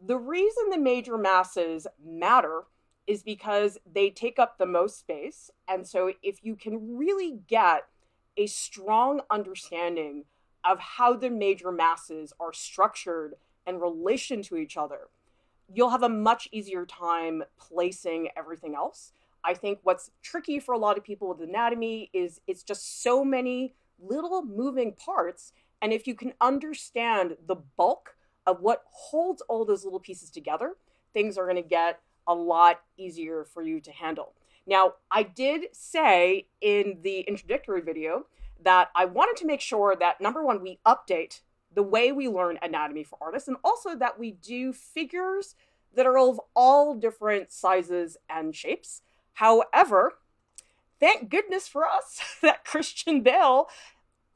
The reason the major masses matter is because they take up the most space. And so, if you can really get a strong understanding of how the major masses are structured in relation to each other, you'll have a much easier time placing everything else. I think what's tricky for a lot of people with anatomy is it's just so many little moving parts. And if you can understand the bulk of what holds all those little pieces together, things are going to get a lot easier for you to handle. Now, I did say in the introductory video that I wanted to make sure that number one, we update the way we learn anatomy for artists, and also that we do figures that are of all different sizes and shapes. However, thank goodness for us that Christian Bale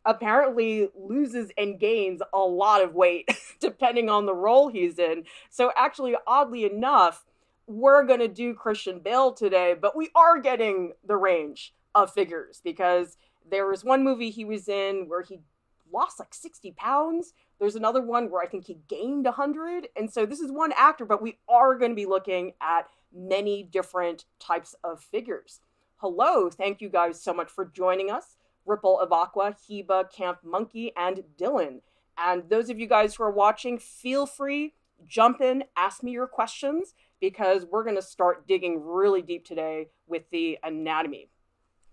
apparently loses and gains a lot of weight depending on the role he's in. So, actually, oddly enough, we're going to do Christian Bale today, but we are getting the range of figures because there was one movie he was in where he lost like 60 pounds. There's another one where I think he gained 100. And so this is one actor, but we are going to be looking at many different types of figures. Hello, thank you guys so much for joining us. Ripple of Aqua, Heba, Camp Monkey, and Dylan. And those of you guys who are watching, feel free, jump in, ask me your questions, because we're going to start digging really deep today with the anatomy.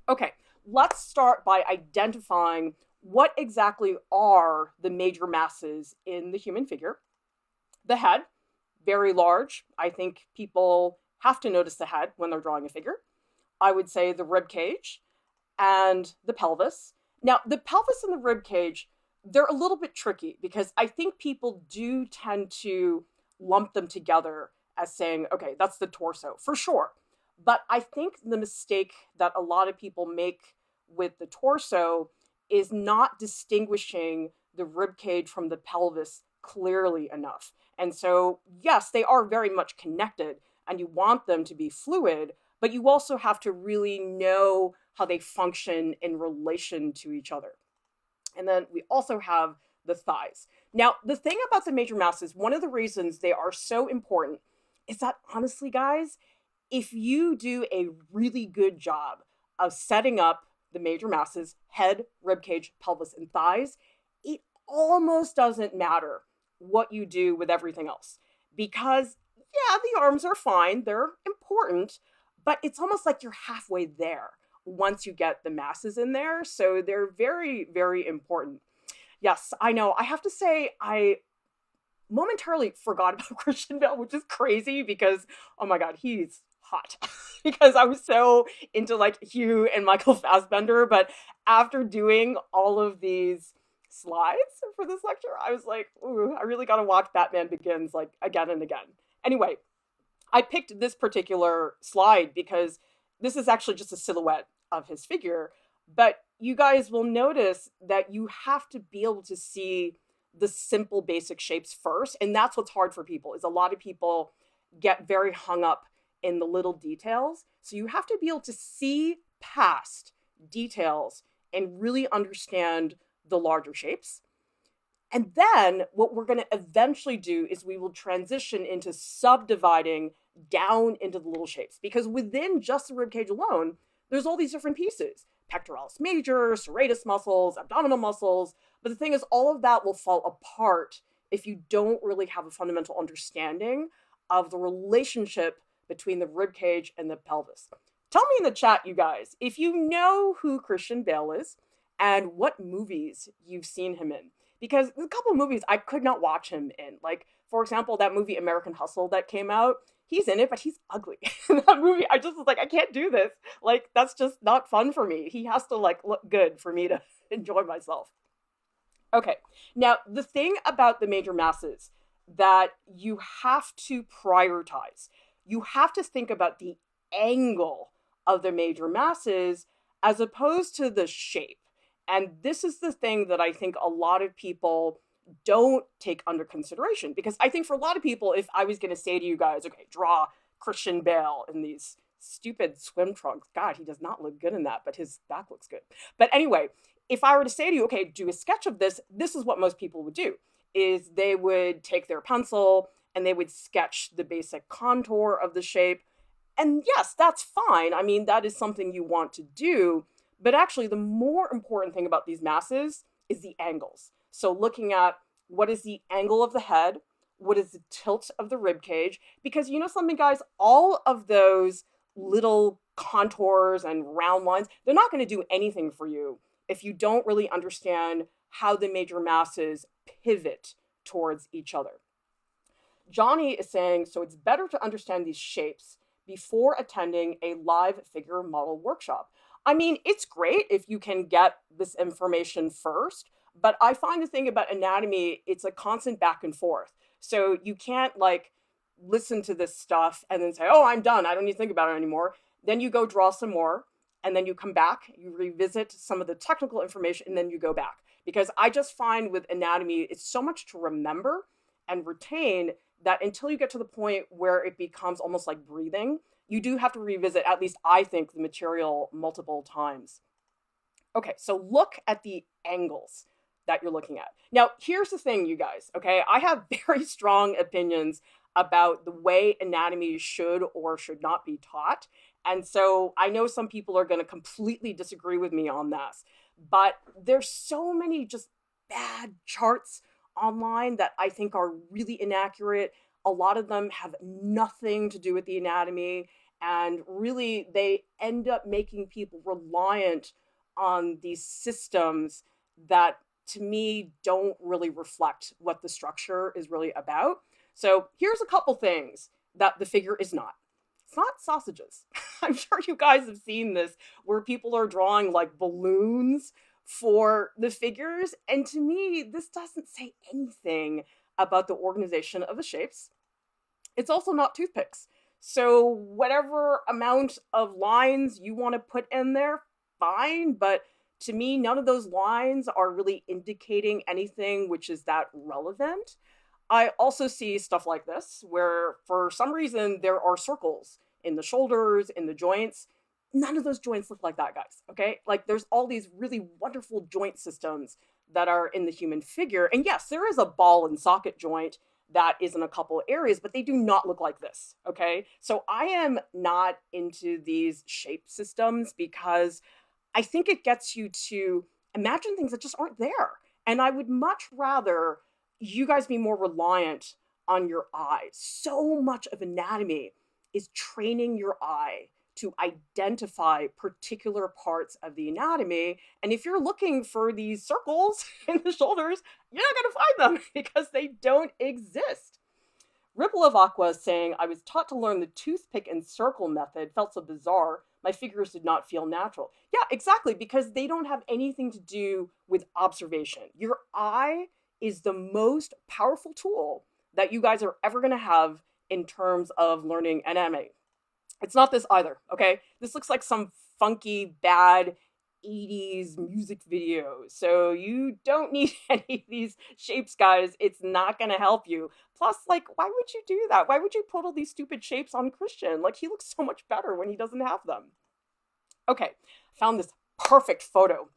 Okay, let's start by identifying what exactly are the major masses in the human figure. The head, very large. I think people have to notice the head when they're drawing a figure. I would say the rib cage and the pelvis. Now, the pelvis and the rib cage, they're a little bit tricky because I think people do tend to lump them together as saying, okay, that's the torso, for sure. But I think the mistake that a lot of people make with the torso is not distinguishing the rib cage from the pelvis clearly enough. And so, yes, they are very much connected and you want them to be fluid, but you also have to really know how they function in relation to each other. And then we also have the thighs. Now, the thing about the major masses, one of the reasons they are so important is that, honestly, guys, if you do a really good job of setting up the major masses, head, ribcage, pelvis, and thighs, it almost doesn't matter what you do with everything else. Because, yeah, the arms are fine, they're important, but it's almost like you're halfway there once you get the masses in there. So they're very, very important. Yes, I know. I have to say, I momentarily forgot about Christian Bale, which is crazy because, oh my God, he's hot. Because I was so into like Hugh and Michael Fassbender. But after doing all of these slides for this lecture, I was like, ooh, I really got to watch Batman Begins like again and again. Anyway, I picked this particular slide because this is actually just a silhouette of his figure. But you guys will notice that you have to be able to see the simple basic shapes first. And that's what's hard for people is a lot of people get very hung up in the little details. So you have to be able to see past details and really understand the larger shapes. And then what we're going to eventually do is we will transition into subdividing down into the little shapes. Because within just the ribcage alone, there's all these different pieces. Pectoralis major, serratus muscles, abdominal muscles. But the thing is, all of that will fall apart if you don't really have a fundamental understanding of the relationship between the ribcage and the pelvis. Tell me in the chat, you guys, if you know who Christian Bale is and what movies you've seen him in. Because there's a couple of movies I could not watch him in. Like, for example, that movie American Hustle that came out. He's in it, but he's ugly. In that movie, I just was like, I can't do this. Like, that's just not fun for me. He has to, like, look good for me to enjoy myself. Okay, now, the thing about the major masses that you have to prioritize, you have to think about the angle of the major masses as opposed to the shape. And this is the thing that I think a lot of people don't take under consideration. Because I think for a lot of people, if I was going to say to you guys, okay, draw Christian Bale in these stupid swim trunks. God, he does not look good in that, but his back looks good. But anyway, if I were to say to you, okay, do a sketch of this, this is what most people would do, is they would take their pencil and they would sketch the basic contour of the shape. And yes, that's fine. I mean, that is something you want to do. But actually, the more important thing about these masses is the angles. So looking at what is the angle of the head, what is the tilt of the rib cage, because you know something, guys, all of those little contours and round lines, they're not going to do anything for you if you don't really understand how the major masses pivot towards each other. Johnny is saying, so it's better to understand these shapes before attending a live figure model workshop. I mean, it's great if you can get this information first, but I find the thing about anatomy, it's a constant back and forth. So you can't like listen to this stuff and then say, oh, I'm done, I don't need to think about it anymore. Then you go draw some more, and then you come back, you revisit some of the technical information, and then you go back. Because I just find with anatomy, it's so much to remember and retain that until you get to the point where it becomes almost like breathing, you do have to revisit, at least I think, the material multiple times. Okay, so look at the angles that you're looking at. Now, here's the thing, you guys, okay? I have very strong opinions about the way anatomy should or should not be taught. And so I know some people are going to completely disagree with me on this, but there's so many just bad charts online that I think are really inaccurate. A lot of them have nothing to do with the anatomy, and really they end up making people reliant on these systems that to me don't really reflect what the structure is really about. So here's a couple things that the figure is not. It's not sausages. I'm sure you guys have seen this where people are drawing like balloons for the figures. And to me, this doesn't say anything about the organization of the shapes. It's also not toothpicks. So whatever amount of lines you want to put in there, fine. But to me, none of those lines are really indicating anything which is that relevant. I also see stuff like this where for some reason there are circles in the shoulders, in the joints. None of those joints look like that, guys, okay? Like there's all these really wonderful joint systems that are in the human figure. And yes, there is a ball and socket joint that is in a couple areas, but they do not look like this, okay? So I am not into these shape systems because I think it gets you to imagine things that just aren't there. And I would much rather you guys be more reliant on your eyes. So much of anatomy is training your eye to identify particular parts of the anatomy. And if you're looking for these circles in the shoulders, you're not going to find them because they don't exist. Ripple of Aqua is saying, I was taught to learn the toothpick and circle method, felt so bizarre. My figures did not feel natural. Yeah, exactly, because they don't have anything to do with observation. Your eye is the most powerful tool that you guys are ever going to have in terms of learning anatomy. It's not this either, okay? This looks like some funky, bad 80s music video. So you don't need any of these shapes, guys. It's not going to help you. Plus, like, why would you do that? Why would you put all these stupid shapes on Christian? Like, he looks so much better when he doesn't have them. Okay, found this perfect photo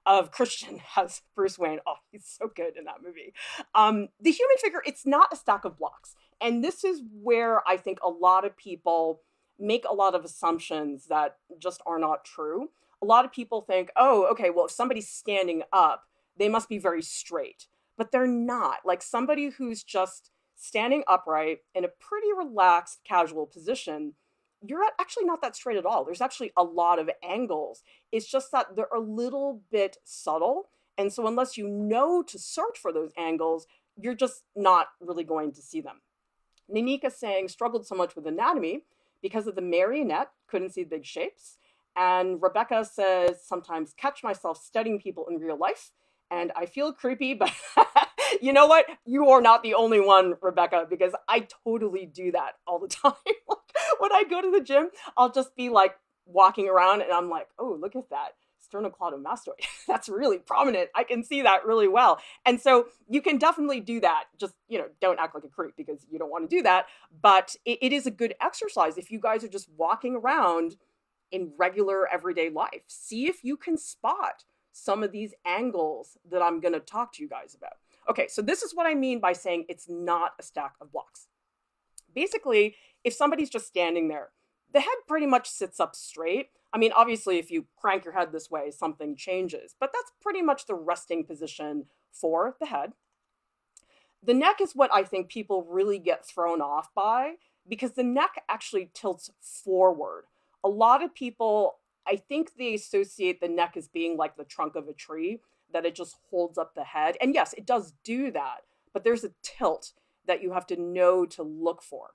of Christian as Bruce Wayne. Oh, he's so good in that movie. The human figure, it's not a stack of blocks. And this is where I think a lot of people make a lot of assumptions that just are not true. A lot of people think, oh, okay, well, if somebody's standing up, they must be very straight. But they're not. Like somebody who's just standing upright in a pretty relaxed, casual position, you're actually not that straight at all. There's actually a lot of angles. It's just that they're a little bit subtle. And so unless you know to search for those angles, you're just not really going to see them. Nanika saying, struggled so much with anatomy because of the marionette, couldn't see big shapes. And Rebecca says, sometimes catch myself studying people in real life, and I feel creepy, but you know what? You are not the only one, Rebecca, because I totally do that all the time. When I go to the gym, I'll just be like walking around and I'm like, oh, look at that sternocleidomastoid. That's really prominent. I can see that really well. And so you can definitely do that. Just, don't act like a creep because you don't want to do that. But it is a good exercise if you guys are just walking around in regular everyday life. See if you can spot some of these angles that I'm going to talk to you guys about. Okay, so this is what I mean by saying it's not a stack of blocks. Basically, if somebody's just standing there, the head pretty much sits up straight. I mean, obviously, if you crank your head this way, something changes, but that's pretty much the resting position for the head. The neck is what I think people really get thrown off by because the neck actually tilts forward. A lot of people, I think they associate the neck as being like the trunk of a tree, that it just holds up the head. And yes, it does do that, but there's a tilt that you have to know to look for.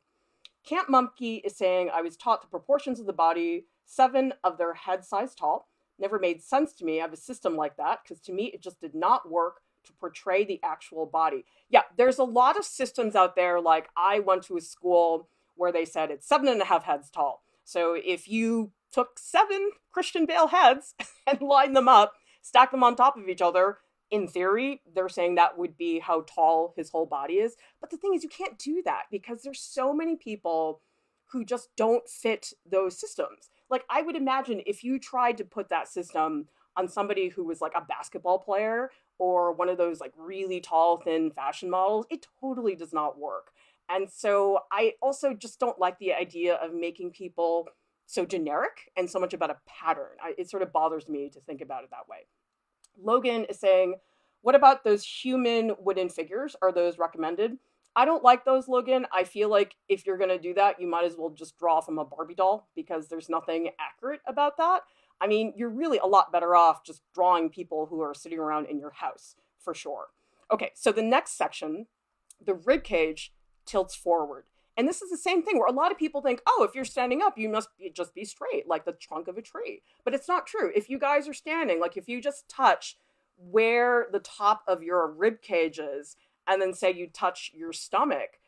Camp Monkey is saying, I was taught the proportions of the body, 7 of their head size tall. Never made sense to me. I have a system like that because to me, it just did not work to portray the actual body. Yeah, there's a lot of systems out there. Like I went to a school where they said it's 7.5 heads tall. So if you took 7 Christian Bale heads and lined them up, stacked them on top of each other, in theory, they're saying that would be how tall his whole body is. But the thing is, you can't do that because there's so many people who just don't fit those systems. Like I would imagine if you tried to put that system on somebody who was like a basketball player or one of those like really tall, thin fashion models, it totally does not work. And so I also just don't like the idea of making people so generic and so much about a pattern. It sort of bothers me to think about it that way. Logan is saying, what about those human wooden figures? Are those recommended? I don't like those, Logan. I feel like if you're going to do that, you might as well just draw from a Barbie doll because there's nothing accurate about that. I mean, you're really a lot better off just drawing people who are sitting around in your house, for sure. Okay, so the next section, the rib cage tilts forward. And this is the same thing where a lot of people think, oh, if you're standing up, you must just be straight, like the trunk of a tree. But it's not true. If you guys are standing, like if you just touch where the top of your rib cage is, and then say you touch your stomach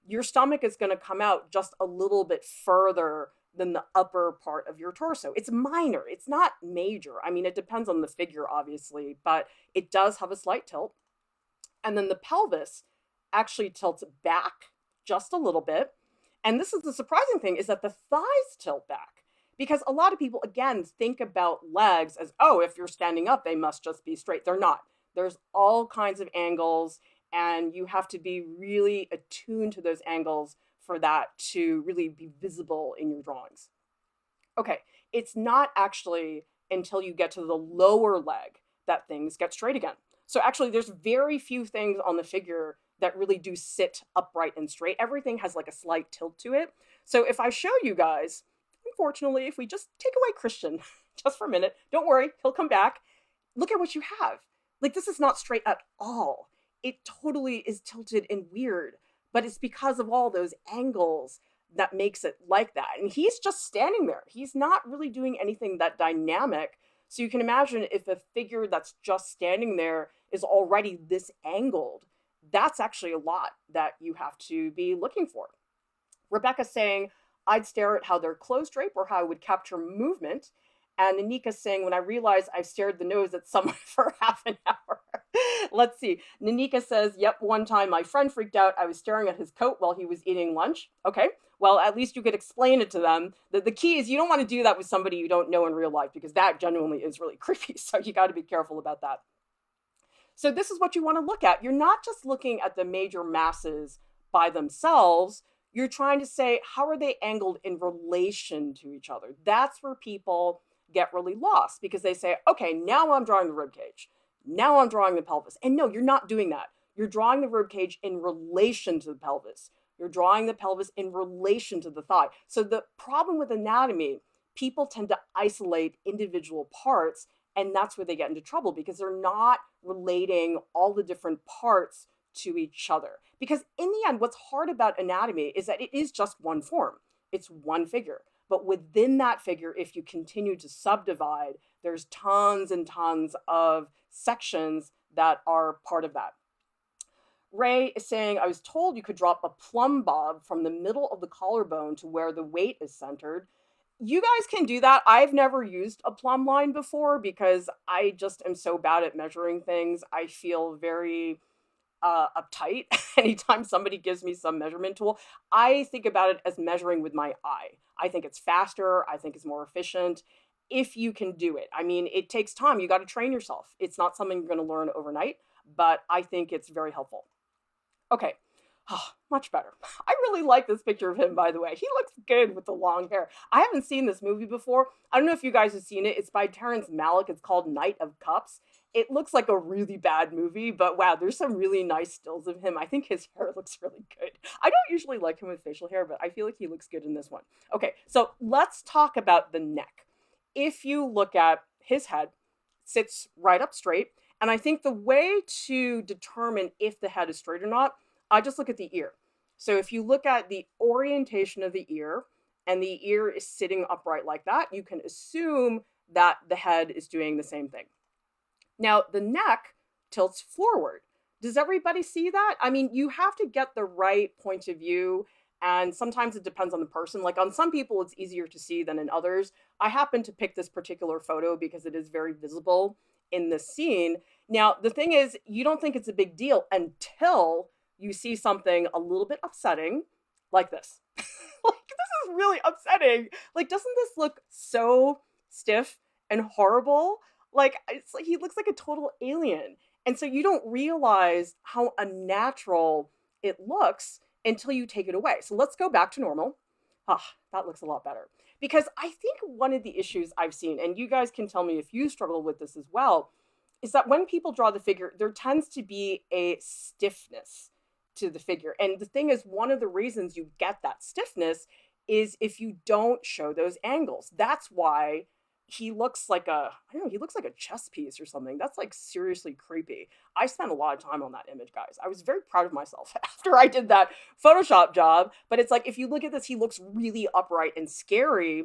is going to come out just a little bit further than the upper part of your torso. It's minor. It's not major. I mean, it depends on the figure, obviously, but it does have a slight tilt. And then the pelvis actually tilts back just a little bit. And this is the surprising thing, is that the thighs tilt back. Because a lot of people, again, think about legs as, oh, if you're standing up, they must just be straight. They're not. There's all kinds of angles, and you have to be really attuned to those angles for that to really be visible in your drawings. Okay, it's not actually until you get to the lower leg that things get straight again. So actually, there's very few things on the figure that really do sit upright and straight. Everything has like a slight tilt to it. So if I show you guys, unfortunately, if we just take away Christian just for a minute, don't worry, he'll come back. Look at what you have. Like, this is not straight at all. It totally is tilted and weird, but it's because of all those angles that makes it like that. And he's just standing there. He's not really doing anything that dynamic. So you can imagine if a figure that's just standing there is already this angled, that's actually a lot that you have to be looking for. Rebecca's saying, I'd stare at how their clothes drape or how I would capture movement. And Nanika's saying, when I realized I've stared the nose at someone for half an hour. Let's see. Nanika says, yep, one time my friend freaked out. I was staring at his coat while he was eating lunch. Okay, well, at least you could explain it to them. The key is you don't want to do that with somebody you don't know in real life because that genuinely is really creepy. So you got to be careful about that. So this is what you want to look at. You're not just looking at the major masses by themselves. You're trying to say, how are they angled in relation to each other? That's where people get really lost because they say, okay, now I'm drawing the rib cage. Now I'm drawing the pelvis. And no, you're not doing that. You're drawing the rib cage in relation to the pelvis. You're drawing the pelvis in relation to the thigh. So the problem with anatomy, people tend to isolate individual parts, and that's where they get into trouble because they're not relating all the different parts to each other. Because in the end, what's hard about anatomy is that it is just one form. It's one figure. But within that figure, if you continue to subdivide, there's tons and tons of sections that are part of that. Ray is saying, I was told you could drop a plumb bob from the middle of the collarbone to where the weight is centered. You guys can do that. I've never used a plumb line before because I just am so bad at measuring things. I feel very uptight anytime somebody gives me some measurement tool. I think about it as measuring with my eye. I think it's faster. I think it's more efficient if you can do it. I mean, it takes time. You got to train yourself. It's not something you're going to learn overnight, but I think it's very helpful. Okay. Oh, much better. I really like this picture of him, by the way. He looks good with the long hair. I haven't seen this movie before. I don't know if you guys have seen it. It's by Terrence Malick. It's called Knight of Cups. It looks like a really bad movie, but wow, there's some really nice stills of him. I think his hair looks really good. I don't usually like him with facial hair, but I feel like he looks good in this one. Okay, so let's talk about the neck. If you look at his head, sits right up straight. And I think the way to determine if the head is straight or not, I just look at the ear. So if you look at the orientation of the ear and the ear is sitting upright like that, you can assume that the head is doing the same thing. Now, the neck tilts forward. Does everybody see that? I mean, you have to get the right point of view, and sometimes it depends on the person. Like on some people, it's easier to see than in others. I happen to pick this particular photo because it is very visible in the scene. Now, the thing is, you don't think it's a big deal until you see something a little bit upsetting like this. Like, this is really upsetting. Like, doesn't this look so stiff and horrible? Like, it's like he looks like a total alien. And so you don't realize how unnatural it looks until you take it away. So let's go back to normal. Ah, that looks a lot better. Because I think one of the issues I've seen, and you guys can tell me if you struggle with this as well, is that when people draw the figure, there tends to be a stiffness to the figure. And the thing is, one of the reasons you get that stiffness is if you don't show those angles. That's why he looks like he looks like a chess piece or something. That's like seriously creepy. I spent a lot of time on that image, guys. I was very proud of myself after I did that Photoshop job. But it's like, if you look at this, he looks really upright and scary.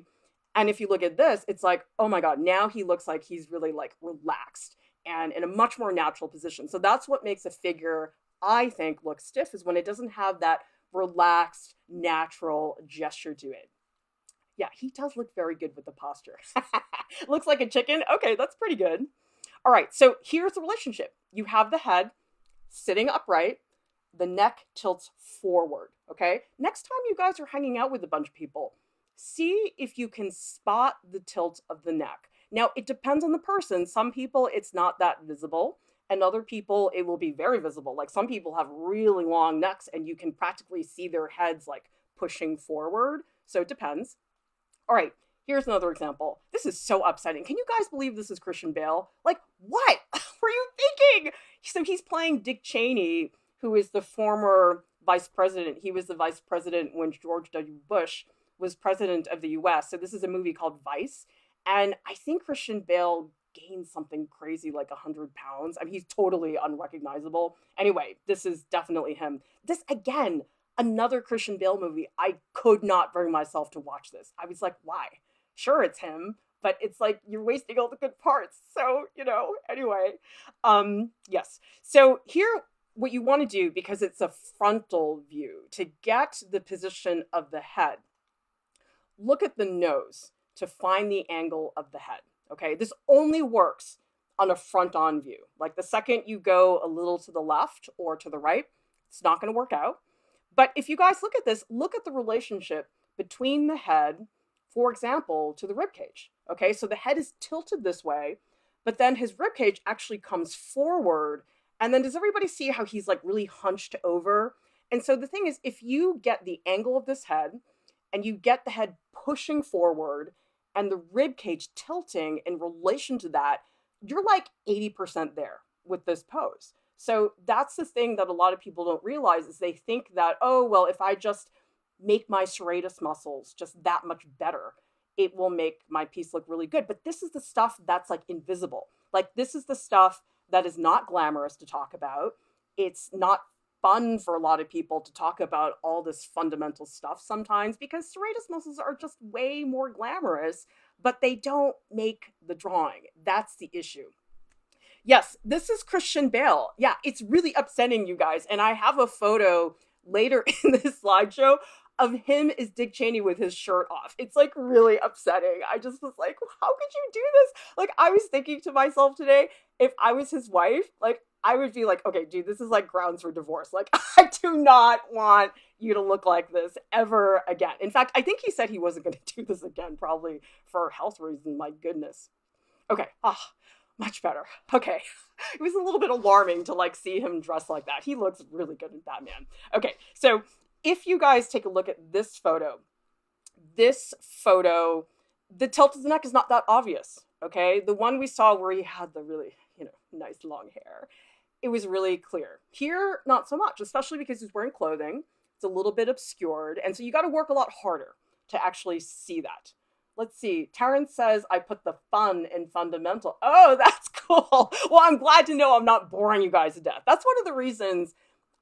And if you look at this, it's like, oh my God, now he looks like he's really like relaxed and in a much more natural position. So that's what makes a figure, I think, look stiff, is when it doesn't have that relaxed, natural gesture to it. Yeah, he does look very good with the posture. Looks like a chicken. Okay, that's pretty good. All right, so here's the relationship. You have the head sitting upright. The neck tilts forward, okay? Next time you guys are hanging out with a bunch of people, see if you can spot the tilt of the neck. Now, it depends on the person. Some people, it's not that visible. And other people, it will be very visible. Like some people have really long necks and you can practically see their heads like pushing forward. So it depends. All right, here's another example. This is so upsetting. Can you guys believe this is Christian Bale? Like, what were you thinking? So he's playing Dick Cheney, who is the former vice president. He was the vice president when George W. Bush was president of the US. So this is a movie called Vice. And I think Christian Bale gained something crazy like 100 pounds. I mean, he's totally unrecognizable. Anyway, this is definitely him. This, again, another Christian Bale movie. I could not bring myself to watch this. I was like, why? Sure, it's him, but it's like you're wasting all the good parts. So, anyway. Yes. So here, what you want to do, because it's a frontal view, to get the position of the head, look at the nose to find the angle of the head. Okay, this only works on a front-on view. Like the second you go a little to the left or to the right, it's not going to work out. But if you guys look at this, look at the relationship between the head, for example, to the rib cage. Okay, so the head is tilted this way, but then his rib cage actually comes forward. And then does everybody see how he's like really hunched over? And so the thing is, if you get the angle of this head and you get the head pushing forward and the rib cage tilting in relation to that, you're like 80% there with this pose. So that's the thing that a lot of people don't realize, is they think that, oh, well, if I just make my serratus muscles just that much better, it will make my piece look really good. But this is the stuff that's like invisible. Like this is the stuff that is not glamorous to talk about. It's not fun for a lot of people to talk about all this fundamental stuff sometimes, because serratus muscles are just way more glamorous, but they don't make the drawing. That's the issue. Yes, this is Christian Bale. Yeah, it's really upsetting, you guys. And I have a photo later in this slideshow of him as Dick Cheney with his shirt off. It's like really upsetting. I just was like, how could you do this? Like, I was thinking to myself today, if I was his wife, like, I would be like, okay, dude, this is like grounds for divorce. Like, I do not want you to look like this ever again. In fact, I think he said he wasn't going to do this again, probably for health reasons. My goodness. Okay. Much better. Okay. It was a little bit alarming to like see him dressed like that. He looks really good in Batman. Okay. So if you guys take a look at this photo, the tilt of the neck is not that obvious. Okay. The one we saw where he had the really, nice long hair, it was really clear. Here, not so much, especially because he's wearing clothing. It's a little bit obscured. And so you got to work a lot harder to actually see that. Let's see. Terrence says, I put the fun in fundamental. Oh, that's cool. Well, I'm glad to know I'm not boring you guys to death. That's one of the reasons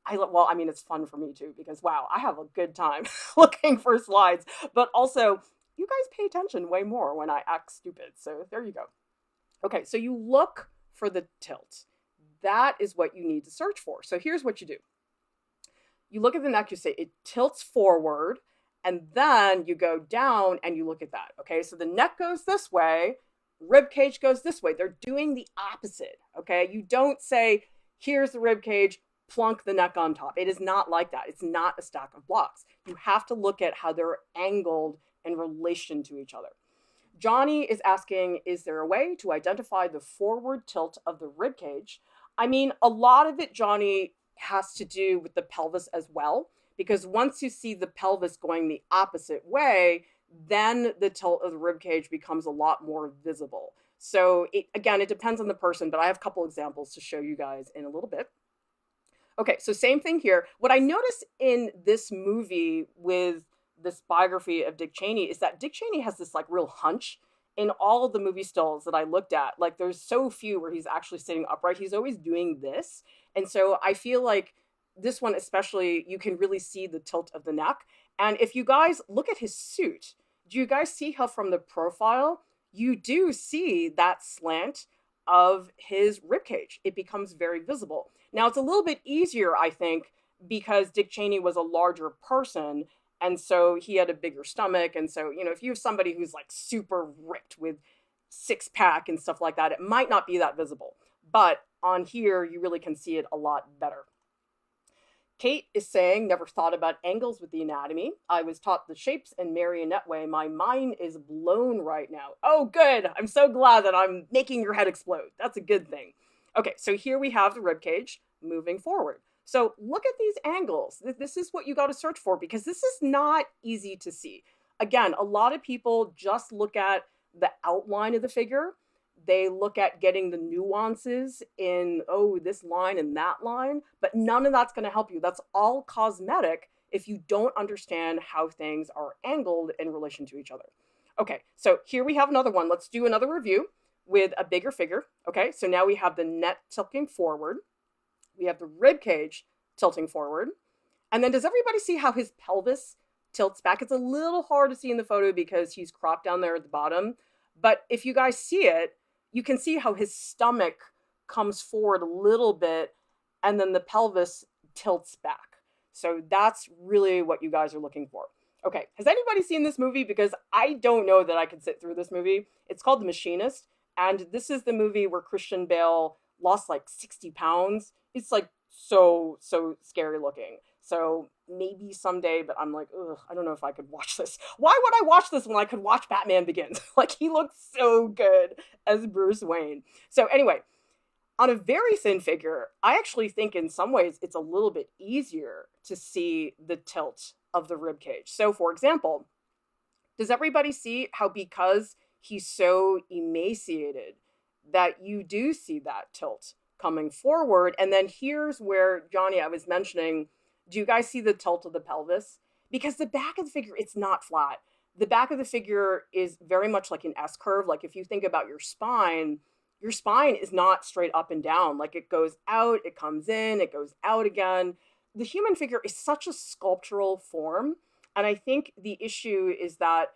it's fun for me too, because wow, I have a good time looking for slides, but also you guys pay attention way more when I act stupid. So there you go. Okay, so you look for the tilt. That is what you need to search for. So here's what you do. You look at the neck, you say it tilts forward, and then you go down and you look at that. Okay, so the neck goes this way, rib cage goes this way. They're doing the opposite. Okay, you don't say, here's the rib cage, plunk the neck on top. It is not like that. It's not a stack of blocks. You have to look at how they're angled in relation to each other. Johnny is asking, is there a way to identify the forward tilt of the rib cage? I mean, a lot of it, Johnny, has to do with the pelvis as well, because once you see the pelvis going the opposite way, then the tilt of the rib cage becomes a lot more visible. So it depends on the person, but I have a couple examples to show you guys in a little bit. Okay, so same thing here. What I noticed in this movie with this biography of Dick Cheney is that Dick Cheney has this like real hunch in all of the movie stills that I looked at. Like there's so few where he's actually sitting upright. He's always doing this. And so I feel like this one especially, you can really see the tilt of the neck. And if you guys look at his suit, do you guys see how from the profile, you do see that slant of his ribcage? It becomes very visible. Now it's a little bit easier, I think, because Dick Cheney was a larger person, and so he had a bigger stomach. And so, if you have somebody who's like super ripped with six-pack and stuff like that, it might not be that visible. But on here, you really can see it a lot better. Kate is saying, never thought about angles with the anatomy. I was taught the shapes and marionette way. My mind is blown right now. Oh, good. I'm so glad that I'm making your head explode. That's a good thing. Okay, so here we have the rib cage moving forward. So look at these angles. This is what you got to search for, because this is not easy to see. Again, a lot of people just look at the outline of the figure. They look at getting the nuances in, this line and that line, but none of that's going to help you. That's all cosmetic if you don't understand how things are angled in relation to each other. Okay, so here we have another one. Let's do another review with a bigger figure. Okay, so now we have the neck tilting forward. We have the rib cage tilting forward. And then does everybody see how his pelvis tilts back? It's a little hard to see in the photo because he's cropped down there at the bottom. But if you guys see it, you can see how his stomach comes forward a little bit and then the pelvis tilts back. So that's really what you guys are looking for. Okay, has anybody seen this movie? Because I don't know that I could sit through this movie. It's called The Machinist. And this is the movie where Christian Bale lost like 60 pounds. It's like so scary looking. So maybe someday, but I'm like, I don't know if I could watch this. Why would I watch this when I could watch Batman Begins? Like, he looks so good as Bruce Wayne. So anyway, on a very thin figure, I actually think in some ways it's a little bit easier to see the tilt of the rib cage. So for example, does everybody see how because he's so emaciated that you do see that tilt coming forward? And then here's where, Johnny, I was mentioning, do you guys see the tilt of the pelvis? Because the back of the figure, it's not flat. The back of the figure is very much like an S-curve. Like if you think about your spine is not straight up and down. Like it goes out, it comes in, it goes out again. The human figure is such a sculptural form. And I think the issue is that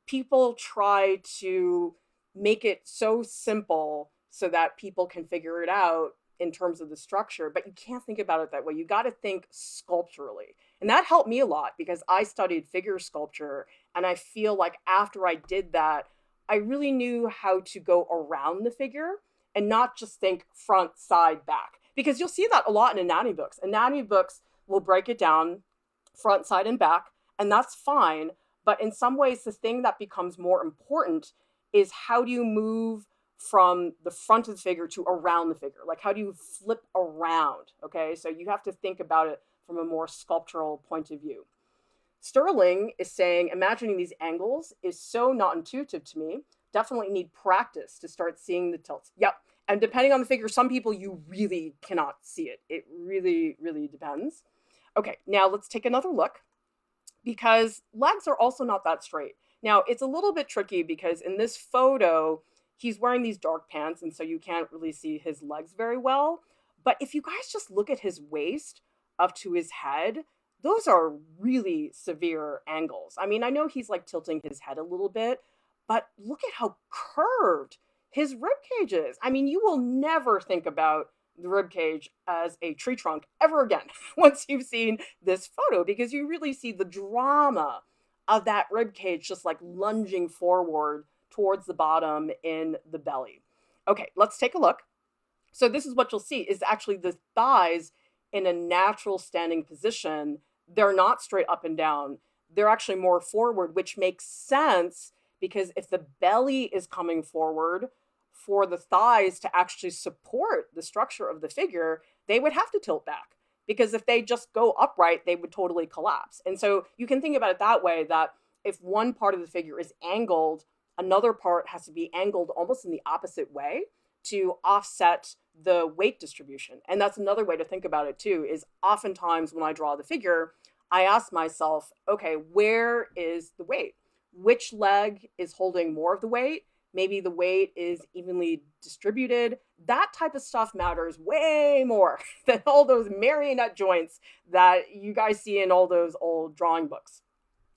people try to make it so simple so that people can figure it out in terms of the structure, but you can't think about it that way. You got to think sculpturally. And that helped me a lot because I studied figure sculpture. And I feel like after I did that, I really knew how to go around the figure and not just think front, side, back. Because you'll see that a lot in anatomy books. Anatomy books will break it down front, side, and back, and that's fine. But in some ways, the thing that becomes more important is how do you move from the front of the figure to around the figure. Like, how do you flip around? Okay, so you have to think about it from a more sculptural point of view. Sterling is saying, imagining these angles is so not intuitive to me. Definitely need practice to start seeing the tilts. Yep. And depending on the figure, some people you really cannot see it. It really, really depends. Okay, now let's take another look, because legs are also not that straight. Now, it's a little bit tricky because in this photo, he's wearing these dark pants, and so you can't really see his legs very well. But if you guys just look at his waist up to his head, those are really severe angles. I mean, I know he's like tilting his head a little bit, but look at how curved his rib cage is. I mean, you will never think about the rib cage as a tree trunk ever again once you've seen this photo, because you really see the drama of that rib cage just like lunging forward towards the bottom in the belly. Okay, let's take a look. So this is what you'll see is actually the thighs in a natural standing position. They're not straight up and down. They're actually more forward, which makes sense because if the belly is coming forward, for the thighs to actually support the structure of the figure, they would have to tilt back, because if they just go upright, they would totally collapse. And so you can think about it that way, that if one part of the figure is angled, another part has to be angled almost in the opposite way to offset the weight distribution. And that's another way to think about it too, is oftentimes when I draw the figure, I ask myself, okay, where is the weight? Which leg is holding more of the weight? Maybe the weight is evenly distributed. That type of stuff matters way more than all those marionette joints that you guys see in all those old drawing books.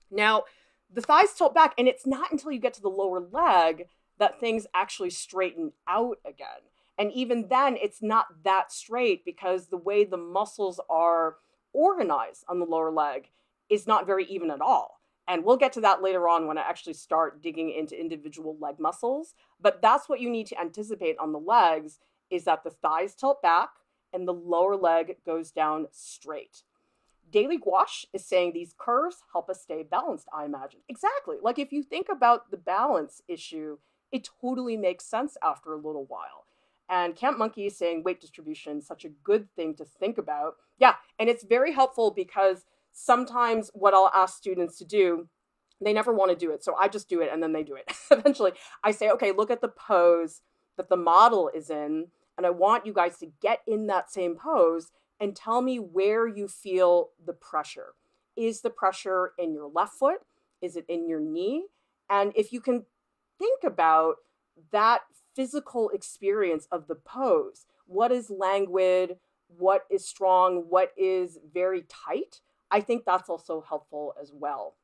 Now, the thighs tilt back, and it's not until you get to the lower leg that things actually straighten out again. And even then, it's not that straight because the way the muscles are organized on the lower leg is not very even at all. And we'll get to that later on when I actually start digging into individual leg muscles. But that's what you need to anticipate on the legs, is that the thighs tilt back and the lower leg goes down straight. Daily Gouache is saying these curves help us stay balanced, I imagine. Exactly. Like if you think about the balance issue, it totally makes sense after a little while. And Camp Monkey is saying weight distribution is such a good thing to think about. Yeah, and it's very helpful because sometimes what I'll ask students to do, they never want to do it. So I just do it and then they do it. Eventually, I say, okay, look at the pose that the model is in. And I want you guys to get in that same pose and tell me where you feel the pressure. Is the pressure in your left foot? Is it in your knee? And if you can think about that physical experience of the pose, what is languid, what is strong, what is very tight, I think that's also helpful as well.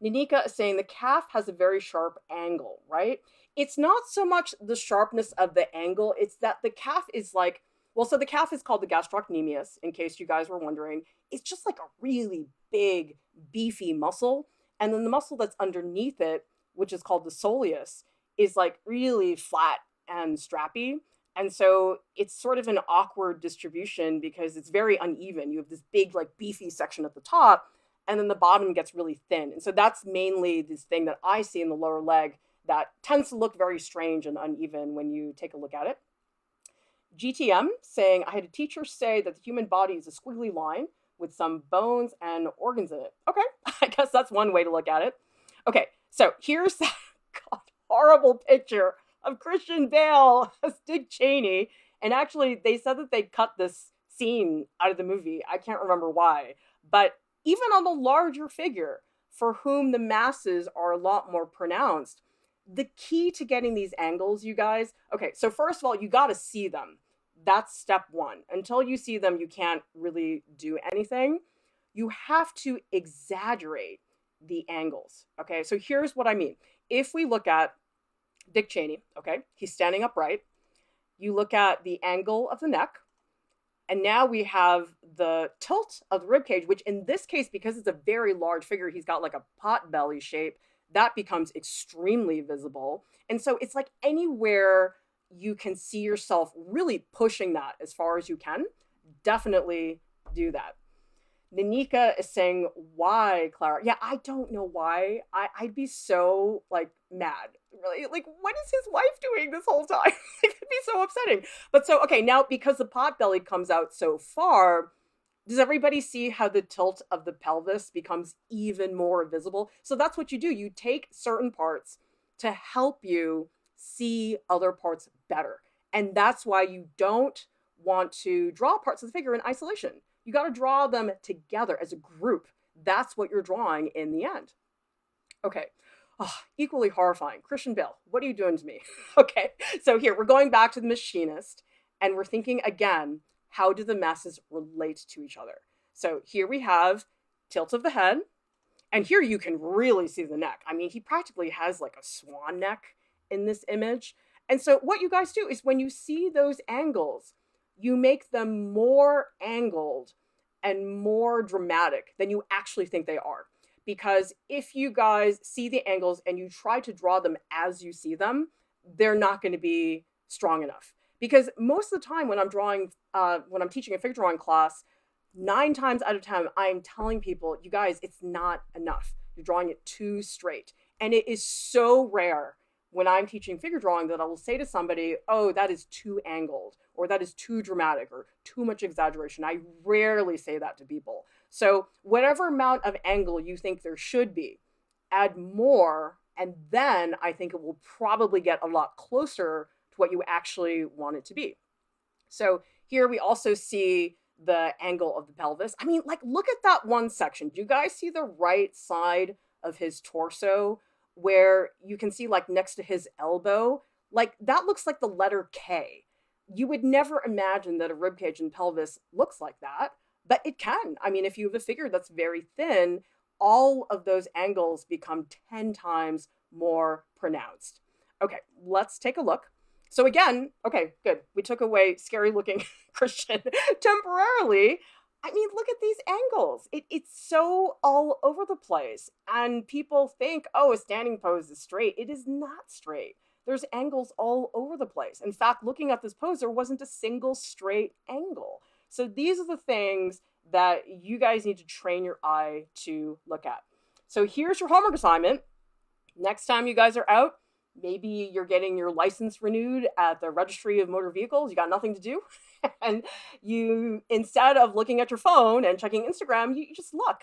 Nanika is saying the calf has a very sharp angle, right? It's not so much the sharpness of the angle, it's that the calf is like, well, so the calf is called the gastrocnemius, in case you guys were wondering. It's just like a really big, beefy muscle. And then the muscle that's underneath it, which is called the soleus, is like really flat and strappy. And so it's sort of an awkward distribution because it's very uneven. You have this big, like beefy section at the top, and then the bottom gets really thin. And so that's mainly this thing that I see in the lower leg that tends to look very strange and uneven when you take a look at it. GTM saying, I had a teacher say that the human body is a squiggly line with some bones and organs in it. Okay, I guess that's one way to look at it. Okay, so here's that horrible picture of Christian Bale as Dick Cheney. And actually, they said that they cut this scene out of the movie. I can't remember why. But even on the larger figure, for whom the masses are a lot more pronounced, the key to getting these angles, you guys, okay, so first of all, you got to see them. That's step one. Until you see them, you can't really do anything. You have to exaggerate the angles, okay? So here's what I mean. If we look at Dick Cheney, okay, he's standing upright. You look at the angle of the neck, and now we have the tilt of the ribcage, which in this case, because it's a very large figure, he's got like a pot belly shape, that becomes extremely visible. And so it's like anywhere you can see yourself really pushing that as far as you can, definitely do that. Nanika is saying, why, Clara? Yeah, I don't know why. I'd be so like mad. really, like, what is his wife doing this whole time? It could be so upsetting. But so, okay, now because the pot belly comes out so far, does everybody see how the tilt of the pelvis becomes even more visible? So that's what you do. You take certain parts to help you see other parts better. And that's why you don't want to draw parts of the figure in isolation. You got to draw them together as a group. That's what you're drawing in the end. Okay. Oh, equally horrifying. Christian Bale, what are you doing to me? Okay. So here, we're going back to the machinist, and we're thinking again, how do the masses relate to each other? So here we have tilt of the head, and here you can really see the neck. I mean, he practically has like a swan neck in this image. And so what you guys do is when you see those angles, you make them more angled and more dramatic than you actually think they are. Because if you guys see the angles and you try to draw them as you see them, they're not going to be strong enough. Because most of the time when I'm drawing, when I'm teaching a figure drawing class, 9 times out of 10, I'm telling people, you guys, it's not enough. You're drawing it too straight. And it is so rare when I'm teaching figure drawing that I will say to somebody, oh, that is too angled, or that is too dramatic, or too much exaggeration. I rarely say that to people. So whatever amount of angle you think there should be, add more, and then I think it will probably get a lot closer to what you actually want it to be. So here we also see the angle of the pelvis. I mean, like, look at that one section. Do you guys see the right side of his torso where you can see, like, next to his elbow? Like, that looks like the letter K. You would never imagine that a ribcage and pelvis looks like that, but it can. I mean, if you have a figure that's very thin, all of those angles become 10 times more pronounced. Okay, let's take a look. So again, okay, good. We took away scary looking Christian temporarily. I mean, look at these angles. It's so all over the place. And people think, oh, a standing pose is straight. It is not straight. There's angles all over the place. In fact, looking at this pose, there wasn't a single straight angle. So these are the things that you guys need to train your eye to look at. So here's your homework assignment. Next time you guys are out, maybe you're getting your license renewed at the Registry of Motor Vehicles. You got nothing to do. And you, instead of looking at your phone and checking Instagram, you just look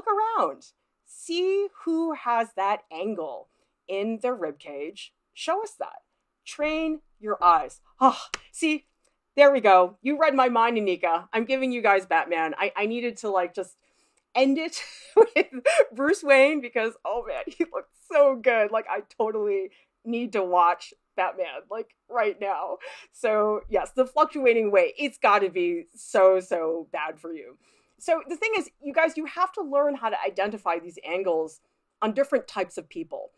around. See who has that angle in their rib cage. Show us that. Train your eyes. Oh, see, there we go. You read my mind, Anika. I'm giving you guys Batman. I needed to like just end it with Bruce Wayne because, oh man, he looked so good. Like, I totally need to watch Batman, like, right now. So yes, the fluctuating weight, it's got to be so bad for you. So the thing is, you guys, you have to learn how to identify these angles on different types of people.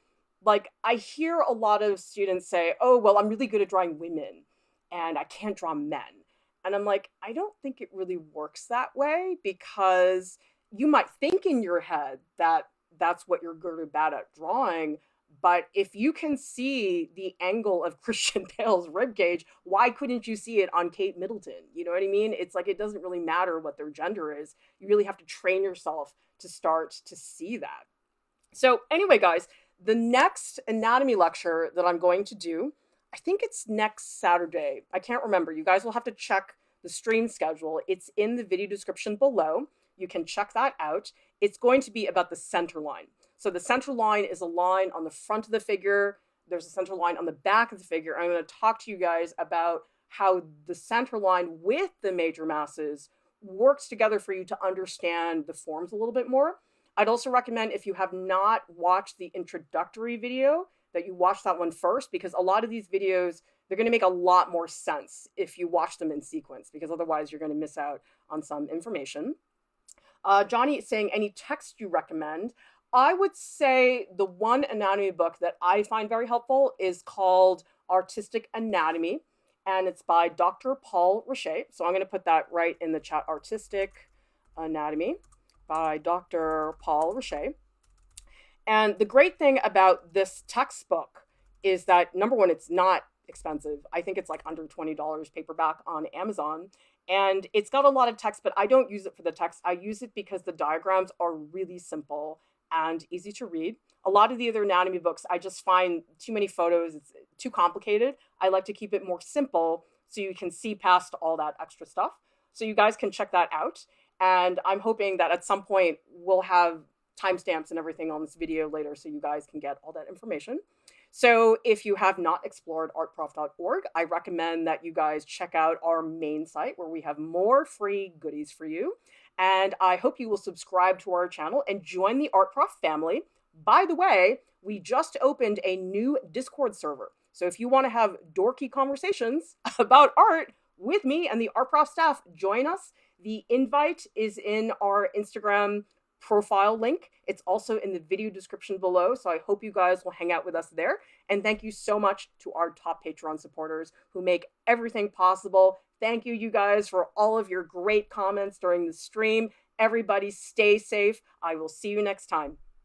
Like, I hear a lot of students say, oh, well, I'm really good at drawing women and I can't draw men. And I'm like, I don't think it really works that way, because you might think in your head that that's what you're good or bad at drawing. But if you can see the angle of Christian Bale's ribcage, why couldn't you see it on Kate Middleton? You know what I mean? It's like, it doesn't really matter what their gender is. You really have to train yourself to start to see that. So anyway, guys, the next anatomy lecture that I'm going to do, I think it's next Saturday. I can't remember. You guys will have to check the stream schedule. It's in the video description below. You can check that out. It's going to be about the center line. So the center line is a line on the front of the figure. There's a center line on the back of the figure. I'm going to talk to you guys about how the center line with the major masses works together for you to understand the forms a little bit more. I'd also recommend, if you have not watched the introductory video, that you watch that one first, because a lot of these videos, they're going to make a lot more sense if you watch them in sequence, because otherwise you're going to miss out on some information. Johnny is saying, any text you recommend? I would say the one anatomy book that I find very helpful is called Artistic Anatomy, and it's by Dr. Paul Richer. So I'm going to put that right in the chat. Artistic Anatomy by Dr. Paul Richer. And the great thing about this textbook is that, number one, it's not expensive. I think it's like under $20 paperback on Amazon. And it's got a lot of text, but I don't use it for the text. I use it because the diagrams are really simple and easy to read. A lot of the other anatomy books, I just find too many photos. It's too complicated. I like to keep it more simple so you can see past all that extra stuff. So you guys can check that out. And I'm hoping that at some point we'll have timestamps and everything on this video later so you guys can get all that information. So if you have not explored artprof.org, I recommend that you guys check out our main site where we have more free goodies for you. And I hope you will subscribe to our channel and join the ArtProf family. By the way, we just opened a new Discord server. So if you want to have dorky conversations about art with me and the ArtProf staff, join us. The invite is in our Instagram profile link. It's also in the video description below. So I hope you guys will hang out with us there. And thank you so much to our top Patreon supporters who make everything possible. Thank you guys for all of your great comments during the stream. Everybody stay safe. I will see you next time.